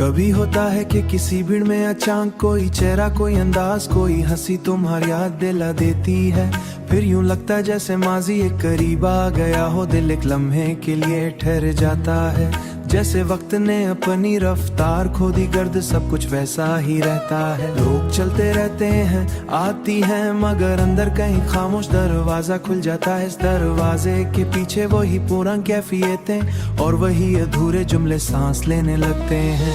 कभी होता है कि किसी भीड़ में अचानक कोई चेहरा, कोई अंदाज, कोई हंसी तुम्हारी याद दिला देती है। फिर यूं लगता जैसे माजी एक करीब आ गया हो, दिल एक लम्हे के लिए ठहर जाता है। जैसे वक्त ने अपनी रफ्तार खो दी, गर्द सब कुछ वैसा ही रहता है। लोग चलते रहते हैं, आती हैं, मगर अंदर कहीं खामोश दरवाजा खुल जाता है। इस दरवाजे के पीछे वही पुरानी कैफियतें और वही अधूरे जुमले सांस लेने लगते हैं।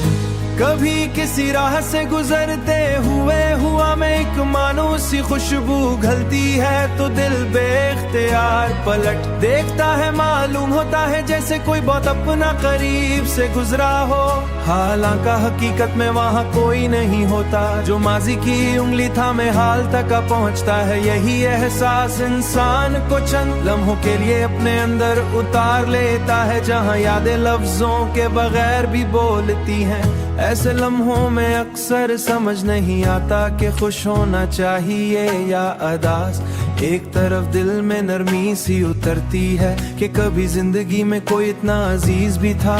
कभी किसी राह से गुजरते हुए हुआ में एक मानूस सी खुशबू घलती है, तो दिल बेख्तियार पलट देखता है। मालूम होता है जैसे कोई बहुत अपना करीब से गुजरा हो, हालांकि हकीकत में वहाँ कोई नहीं होता। जो माजी की उंगली थामे हाल तक पहुँचता है, यही एहसास इंसान को चंद लम्हों के लिए अपने अंदर उतार लेता है, जहाँ यादें लफ्जों के बगैर भी बोलती हैं। ऐसे लम्हों में अक्सर समझ नहीं आता कि खुश होना चाहिए या अदास। एक तरफ दिल में नरमी सी उतरती है कि कभी जिंदगी में कोई इतना अजीज भी था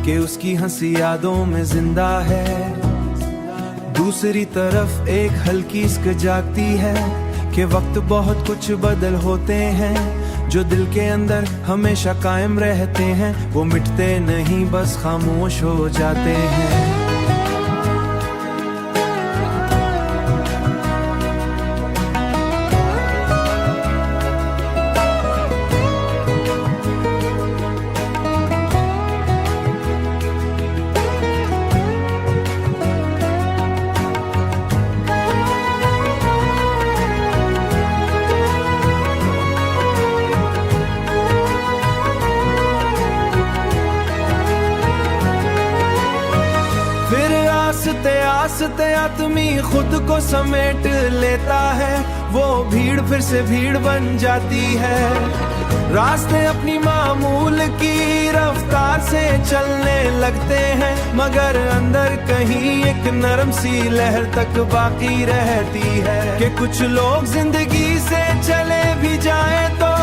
कि उसकी हंसी यादों में जिंदा है। दूसरी तरफ एक हल्की इश्क जागती है कि वक्त बहुत कुछ बदल होते हैं। जो दिल के अंदर हमेशा कायम रहते हैं, वो मिटते नहीं, बस खामोश हो जाते हैं। आस्ते आदमी खुद को समेट लेता है, वो भीड़ फिर से भीड़ बन जाती है। रास्ते अपनी मामूल की रफ्तार से चलने लगते हैं, मगर अंदर कहीं एक नरम सी लहर तक बाकी रहती है कि कुछ लोग जिंदगी से चले भी जाए तो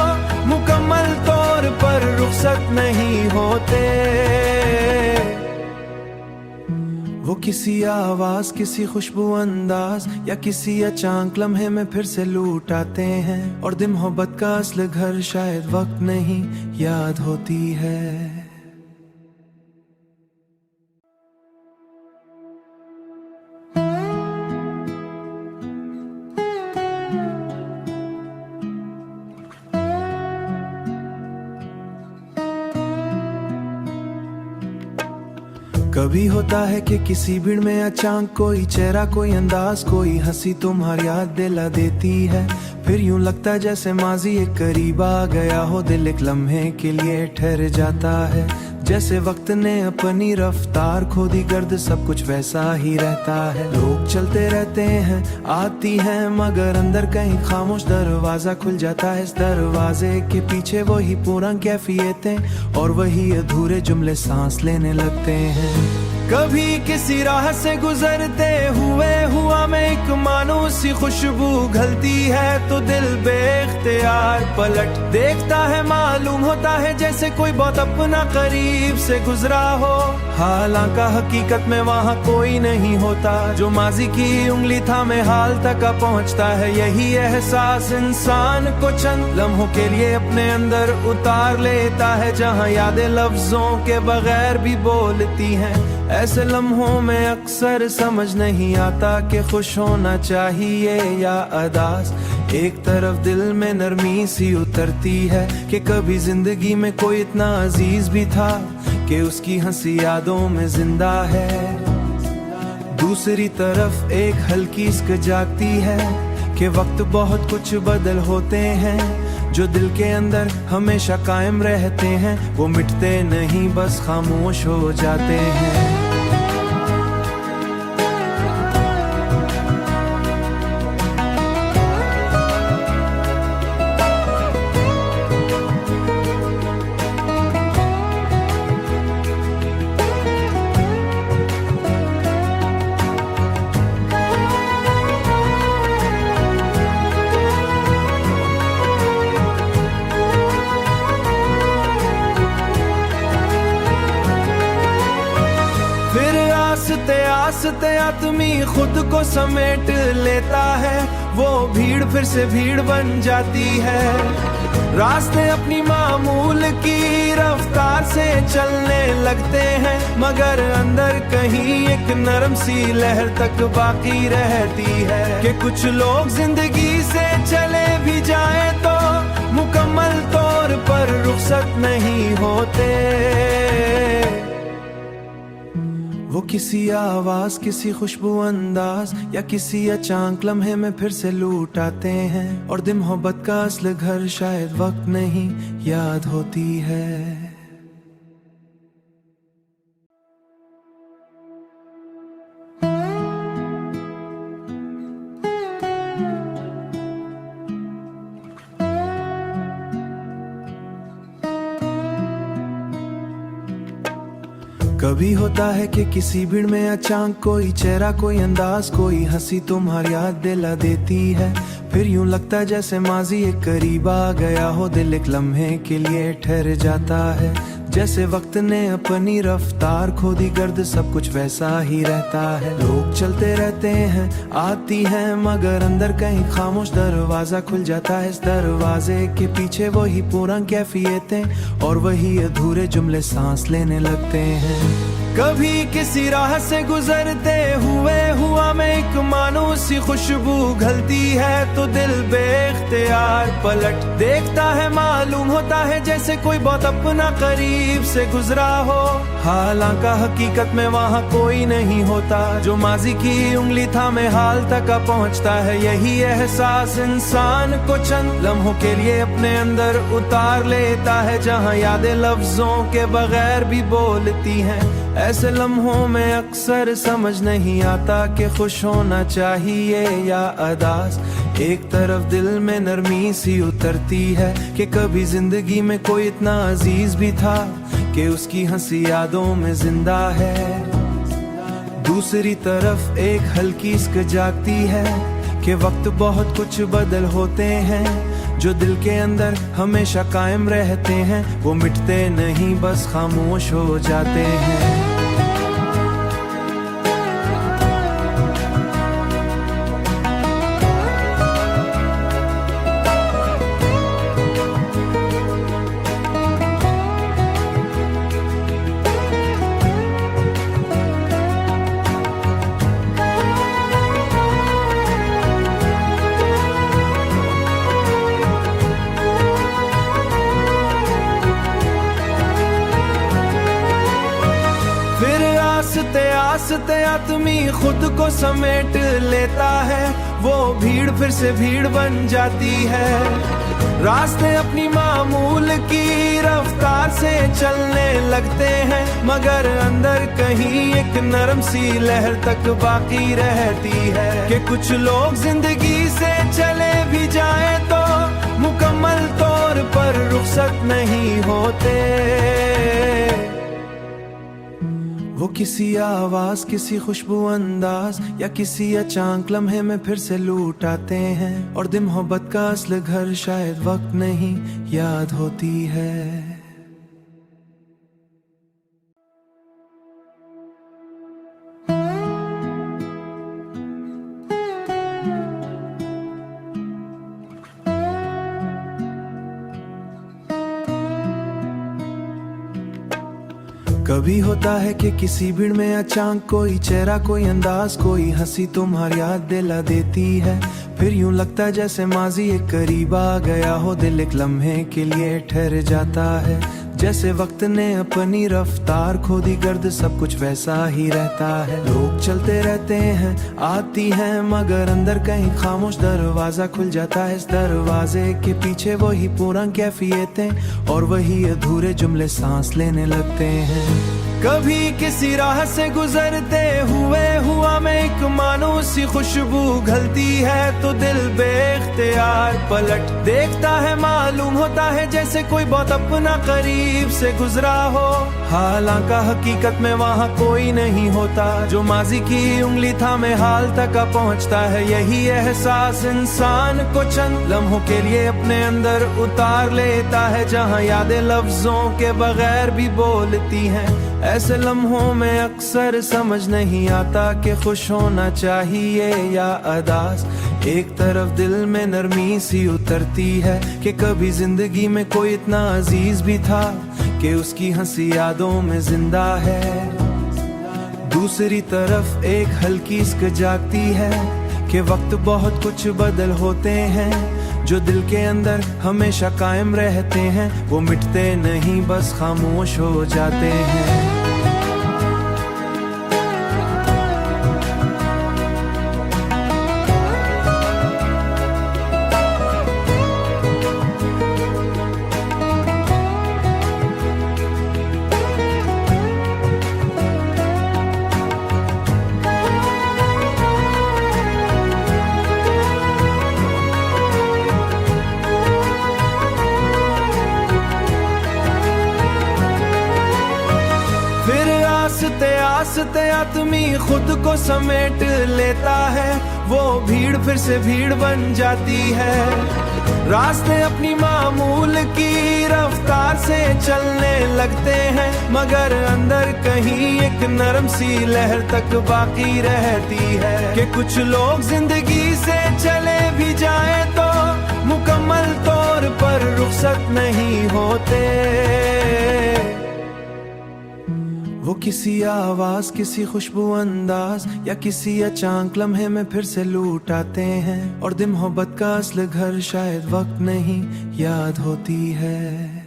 मुकम्मल तौर पर रुखसत नहीं होते। वो किसी आवाज, किसी खुशबू अंदाज या किसी अचानक लम्हे में फिर से लूट आते हैं, और दिन मोहब्बत का असल घर शायद वक्त नहीं याद होती है। कभी होता है कि किसी भीड़ में अचानक कोई चेहरा, कोई अंदाज, कोई हंसी तुम्हारी याद दिला देती है। फिर यूं लगता जैसे माजी एक करीब आ गया हो, दिल एक लम्हे के लिए ठहर जाता है। जैसे वक्त ने अपनी रफ्तार खो दी, गर्द सब कुछ वैसा ही रहता है। लोग चलते रहते हैं, आती हैं, मगर अंदर कहीं खामोश दरवाजा खुल जाता है। इस दरवाजे के पीछे वही पुरानी कैफियतें और वही अधूरे जुमले सांस लेने लगते हैं। कभी किसी राह से गुजरते हुए हुआ में एक मानूस सी खुशबू घलती है, तो दिल बेख्तियार पलट देखता है। मालूम होता है जैसे कोई बहुत अपना करीब से गुजरा हो, हालांकि हकीकत में वहाँ कोई नहीं होता। जो माजी की उंगली थामे हाल तक पहुँचता है, यही एहसास इंसान को चंद लम्हों के लिए अपने अंदर उतार लेता है, जहाँ यादें लफ्जों के बगैर भी बोलती हैं। ऐसे लम्हों में अक्सर समझ नहीं आता कि खुश होना चाहिए या अदास। एक तरफ दिल में नरमी सी उतरती है कि कभी जिंदगी में कोई इतना अजीज भी था कि उसकी हंसी यादों में जिंदा है। दूसरी तरफ एक हल्की इश्क जागती है कि वक्त बहुत कुछ बदल होते हैं। जो दिल के अंदर हमेशा कायम रहते हैं, वो मिटते नहीं, बस खामोश हो जाते हैं। रास्ते आदमी खुद को समेट लेता है, वो भीड़ फिर से भीड़ बन जाती है। रास्ते अपनी मामूल की रफ्तार से चलने लगते हैं, मगर अंदर कहीं एक नरम सी लहर तक बाकी रहती है। कि कुछ लोग जिंदगी से चले भी जाए तो मुकम्मल तौर पर रुखसत नहीं होते। वो किसी आवाज, किसी खुशबू अंदाज या किसी अचानक लम्हे में फिर से लूट आते हैं, और दिन मोहब्बत का असल घर शायद वक्त नहीं याद होती है। कभी होता है कि किसी भीड़ में अचानक कोई चेहरा, कोई अंदाज, कोई हंसी तुम्हारी याद दिला देती है। फिर यूं लगता है जैसे माजी एक करीब आ गया हो, दिल एक लम्हे के लिए ठहर जाता है। जैसे वक्त ने अपनी रफ्तार खो दी, गर्द सब कुछ वैसा ही रहता है। लोग चलते रहते हैं, आती हैं, मगर अंदर कहीं खामोश दरवाजा खुल जाता है। इस दरवाजे के पीछे वही पूरा कैफियतें और वही अधूरे जुमले सांस लेने लगते हैं। कभी किसी राह से गुजरते हुए हुआ में एक मानूस सी खुशबू घलती है, तो दिल बेख्तियार पलट देखता है। मालूम होता है जैसे कोई बहुत अपना करीब से गुजरा हो, हालांकि हकीकत में वहाँ कोई नहीं होता। जो माजी की उंगली थामे हाल तक पहुँचता है, यही एहसास इंसान को चंद लम्हों के लिए अपने अंदर उतार लेता है, जहाँ यादें लफ्जों के बगैर भी बोलती हैं। ऐसे लम्हों में अक्सर समझ नहीं आता कि खुश होना चाहिए या अदास। एक तरफ दिल में नरमी सी उतरती है कि कभी जिंदगी में कोई इतना अजीज भी था कि उसकी हंसी यादों में जिंदा है। दूसरी तरफ एक हल्की इसक जागती है कि वक्त बहुत कुछ बदल होते हैं। जो दिल के अंदर हमेशा कायम रहते हैं, वो मिटते नहीं, बस खामोश हो जाते हैं। आस्ते आदमी खुद को समेट लेता है, वो भीड़ फिर से भीड़ बन जाती है। रास्ते अपनी मामूल की रफ्तार से चलने लगते हैं, मगर अंदर कहीं एक नरम सी लहर तक बाकी रहती है। कि कुछ लोग जिंदगी से चले भी जाए तो मुकम्मल तौर पर रुखसत नहीं होते। वो किसी आवाज, किसी खुशबू अंदाज या किसी अचानक लम्हे में फिर से लूट आते हैं, और दिन मोहब्बत का असल घर शायद वक्त नहीं याद होती है। कभी होता है कि किसी भीड़ में अचानक कोई चेहरा, कोई अंदाज, कोई हंसी तुम्हारी याद दिला देती है। फिर यूं लगता है जैसे माजी एक करीब आ गया हो, दिल एक लम्हे के लिए ठहर जाता है। जैसे वक्त ने अपनी रफ्तार खो दी, गर्द सब कुछ वैसा ही रहता है। लोग चलते रहते हैं, आती हैं, मगर अंदर कहीं खामोश दरवाजा खुल जाता है। इस दरवाजे के पीछे वही पूरा कैफियतें और वही अधूरे जुमले सांस लेने लगते हैं। कभी किसी राह से गुजरते हुए हुआ में एक मानूस सी खुशबू घलती है, तो दिल बेख्तियार पलट देखता है। मालूम होता है जैसे कोई बहुत अपना करीब से गुजरा हो, हालांकि हकीकत में वहाँ कोई नहीं होता। जो माजी की उंगली थामे हाल तक पहुँचता है, यही एहसास इंसान को चंद लम्हों के लिए अपने अंदर उतार लेता है, जहाँ यादें लफ्जों के बगैर भी बोलती हैं। ऐसे लम्हों में अक्सर समझ नहीं आता कि खुश होना चाहिए या अदास। एक तरफ दिल में नरमी सी उतरती है कि कभी जिंदगी में कोई इतना अजीज भी था कि उसकी हंसी यादों में जिंदा है। दूसरी तरफ एक हल्की इश्क जागती है कि वक्त बहुत कुछ बदल होते हैं। जो दिल के अंदर हमेशा कायम रहते हैं वो मिटते नहीं, बस खामोश हो जाते हैं। आस्ते आदमी खुद को समेट लेता है, वो भीड़ फिर से भीड़ बन जाती है। रास्ते अपनी मामूल की रफ्तार से चलने लगते हैं, मगर अंदर कहीं एक नरम सी लहर तक बाकी रहती है कि कुछ लोग जिंदगी से चले भी जाए तो मुकम्मल तौर पर रुखसत नहीं होते। वो किसी आवाज, किसी खुशबू अंदाज या किसी अचानक लम्हे में फिर से लूट आते हैं। और दिन मोहब्बत का असली घर शायद वक्त नहीं याद होती है।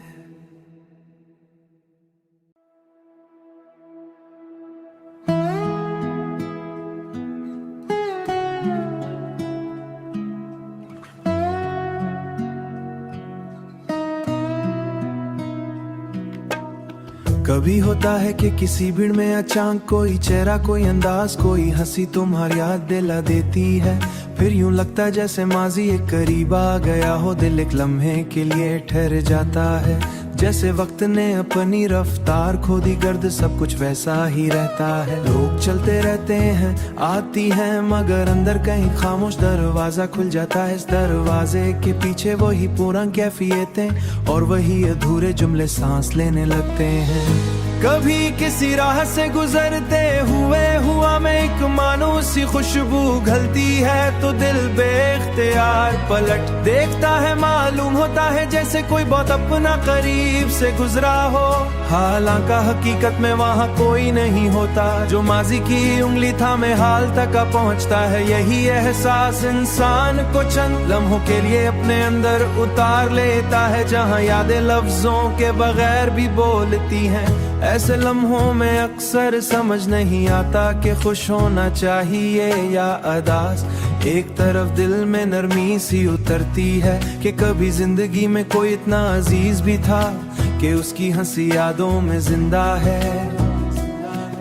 कभी होता है कि किसी भीड़ में अचानक कोई चेहरा, कोई अंदाज, कोई हंसी तुम्हारी याद दिला देती है। फिर यूं लगता है जैसे माजी एक करीब आ गया हो, दिल एक लम्हे के लिए ठहर जाता है। जैसे वक्त ने अपनी रफ्तार खो दी, गर्द सब कुछ वैसा ही रहता है। लोग चलते रहते हैं, आती हैं, मगर अंदर कहीं खामोश दरवाजा खुल जाता है। इस दरवाजे के पीछे वही पुरानी कैफियतें और वही अधूरे जुमले सांस लेने लगते हैं। कभी किसी राह से गुजरते हुए हुआ में एक मानो सी खुशबू घलती है, तो दिल बेख्तियार पलट देखता है। मालूम होता है जैसे कोई बहुत अपना करीब से गुजरा हो, हालांकि हकीकत में वहाँ कोई नहीं होता। जो माजी की उंगली थामे हाल तक पहुँचता है, यही एहसास इंसान को चंद लम्हों के लिए अपने अंदर उतार लेता है, जहाँ यादें लफ्जों के बगैर भी बोलती हैं। ऐसे लम्हों में अक्सर समझ नहीं आता कि खुश होना चाहिए या अदास। एक तरफ दिल में नरमी सी उतरती है कि कभी जिंदगी में कोई इतना अजीज भी था कि उसकी हंसी यादों में जिंदा है।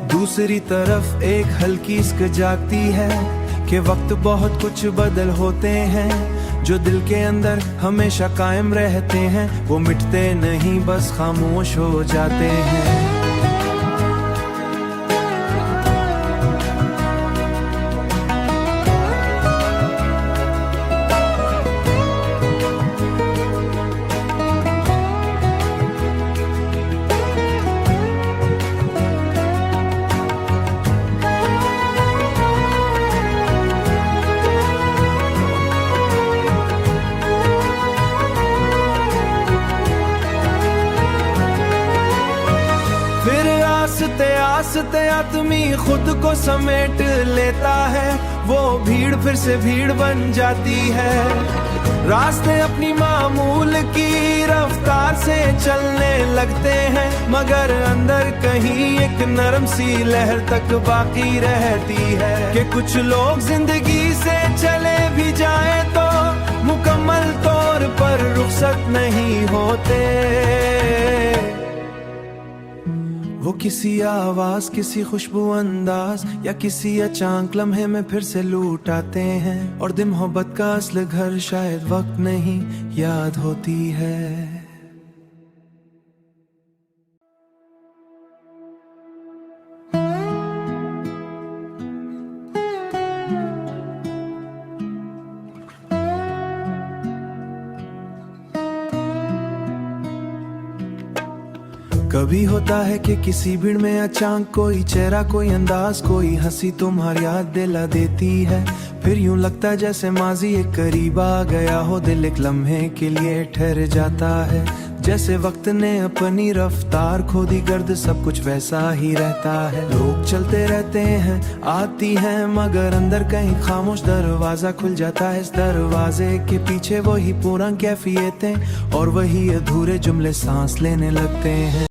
दूसरी तरफ एक हल्की इश्क जागती है कि वक्त बहुत कुछ बदल होते हैं। जो दिल के अंदर हमेशा कायम रहते हैं वो मिटते नहीं, बस खामोश हो जाते हैं। आस्ते आदमी खुद को समेट लेता है, वो भीड़ फिर से भीड़ बन जाती है। रास्ते अपनी मामूल की रफ्तार से चलने लगते हैं, मगर अंदर कहीं एक नरम सी लहर तक बाकी रहती है कि कुछ लोग जिंदगी से चले भी जाए तो मुकम्मल तौर पर रुखसत नहीं होते। वो किसी आवाज, किसी खुशबू अंदाज या किसी अचानक लम्हे में फिर से लूट आते हैं। और दिन मोहब्बत का असली घर शायद वक्त नहीं याद होती है। कभी होता है कि किसी भीड़ में अचानक कोई चेहरा कोई अंदाज कोई हंसी तुम्हारी याद दिला देती है। फिर यूं लगता जैसे माजी एक करीब आ गया हो, दिल एक लम्हे के लिए ठहर जाता है। जैसे वक्त ने अपनी रफ्तार खो दी, गर्द सब कुछ वैसा ही रहता है। लोग चलते रहते हैं आती हैं मगर अंदर कहीं खामोश दरवाजा खुल जाता है। इस दरवाजे के पीछे वही पुरानी कैफियतें और वही अधूरे जुमले सांस लेने लगते हैं।